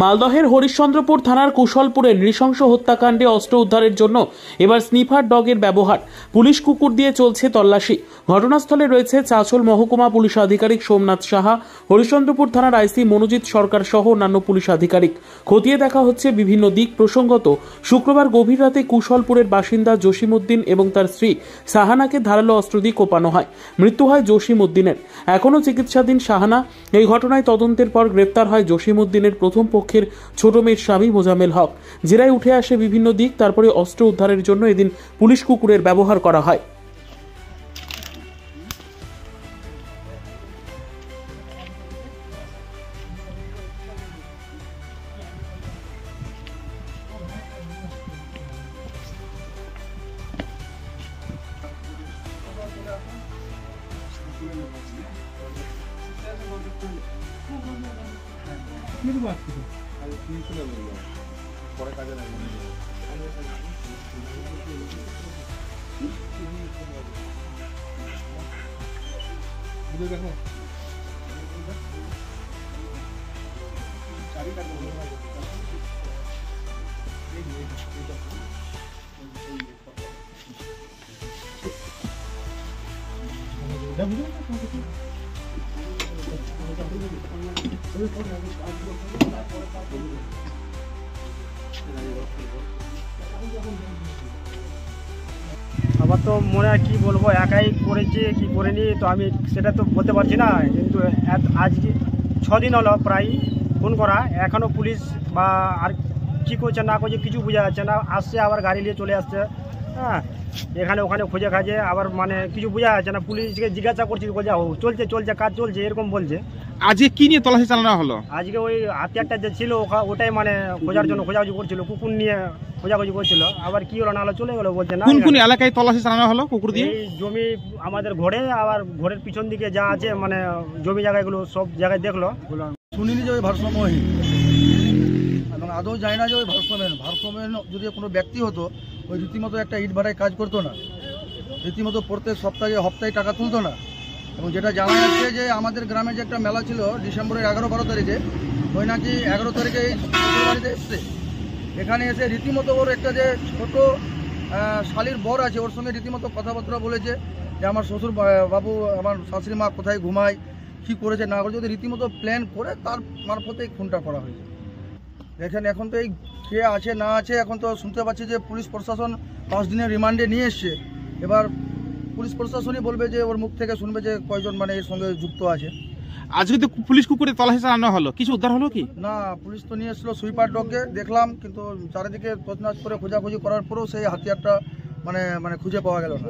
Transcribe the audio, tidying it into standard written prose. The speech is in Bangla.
মালদহের হরিশ্চন্দ্রপুর থানার কুশলপুরে নৃশংস হত্যাকাণ্ডে অস্ত্র উদ্ধারের জন্য এবার স্নিফার ডগের ব্যবহার। পুলিশ কুকুর দিয়ে চলছে তল্লাশি। ঘটনাস্থলে রয়েছে চাঁচল মহকুমা পুলিশ আধিকারিক সোমনাথ সাহা, হরিশ্চন্দ্রপুর থানার আইসি মনোজিৎ সরকার সহ অন্যান্য পুলিশ আধিকারিক। খতিয়ে দেখা হচ্ছে বিভিন্ন দিক। প্রসঙ্গত, শুক্রবার গভীর রাতে কুশলপুরের বাসিন্দা জসিমউদ্দিন এবং তার স্ত্রী সাহানাকে ধারালো অস্ত্র দিয়ে কোপানো হয়। মৃত্যু হয় জসিমউদ্দিনের। এখনও চিকিৎসাধীন সাহানা। এই ঘটনায় তদন্তের পর গ্রেপ্তার হয় জসিমউদ্দিনের প্রথম পক্ষের ছোট মেয়ের স্বামী মোজাম্মেল হক। জেরায় উঠে আসে বিভিন্ন দিক। তারপরে অস্ত্র উদ্ধারের জন্য এদিন পুলিশ কুকুরের ব্যবহার করা হয়। আবার তো মনে হয় কি বলবো, একাই করেছে কি করেনি তো আমি সেটা তো বলতে পারছি না। কিন্তু আজ 6 দিন হলো প্রায় ফোন করা, এখনও পুলিশ বা আর কী করছে না করছে কিছু বোঝা যাচ্ছে না। আসছে আবার গাড়ি নিয়ে চলে আসছে, হ্যাঁ, এখানে ওখানে খুঁজে খাজে আবার মানে কিছু বোঝা যাচ্ছে না। পুলিশকে জিজ্ঞাসা করছি, বলছে চলছে চলছে কাজ চলছে এরকম বলছে। আজকে কি নিয়ে তল্লাশি চালানো হলো? আজকে ওই হাতিয়ারটা যে ছিল ওটাই মানে খোঁজার জন্য খোঁজাখুঁজি করছিল, কুকুর নিয়ে খোঁজাখুঁজি করছিল। আবার কি হলো না হলো চলে গেলো বলছে না। কোন কোন এলাকায় তল্লাশি চালানো হলো কুকুর দিয়ে? এই জমি আমাদের ঘরে, আবার ঘরের পিছন দিকে যা আছে মানে জমি জায়গাগুলো সব জায়গায় দেখলো। শুনিনি যে ওই ভারসাম্যহীন, এবং আদৌ জানি না যে ওই ভারসাম্যহীন যদি কোনো ব্যক্তি হতো ওই রীতিমতো একটা ইট ভাড়ায় কাজ করতো না, রীতিমতো প্রত্যেক হপ্তাহে টাকা তুলতো না। এবং যেটা জানা যাচ্ছে যে আমাদের গ্রামে যে একটা মেলা ছিল ডিসেম্বরের 11-12 তারিখে, ওই নাকি 11 তারিখে এই বাড়িতে এসছে। এখানে এসে রীতিমতো ওর একটা যে ছোট শালির বর আছে ওর সঙ্গে রীতিমতো কথাবার্তা বলেছে যে আমার শ্বশুর বাবু আমার শাশুড়ি মা কোথায় ঘুমায়, কী করেছে না করেছে, ওদের রীতিমতো প্ল্যান করে তার মারফতে এই খুনটা করা হয়েছে। দেখেন এখন তো এই কে আছে না আছে, এখন তো শুনতে পাচ্ছি যে পুলিশ প্রশাসন 5 দিনের রিমান্ডে নিয়ে এসছে। এবার পুলিশ প্রশাসনই বলবে যে ওর মুখ থেকে শুনবে যে কয়জন মানে এর সঙ্গে যুক্ত আছে। আজকে তো পুলিশ কুকুরে তল্লাশি চালানো হলো, কিছু উদ্ধার হলো কি? না, পুলিশ তো নিয়ে এসেছিল সুইপার ডগকে, দেখলাম, কিন্তু চারিদিকে তছনছ করে খোঁজাখুঁজি করার পরেও সেই হাতিয়ারটা মানে খুঁজে পাওয়া গেল না।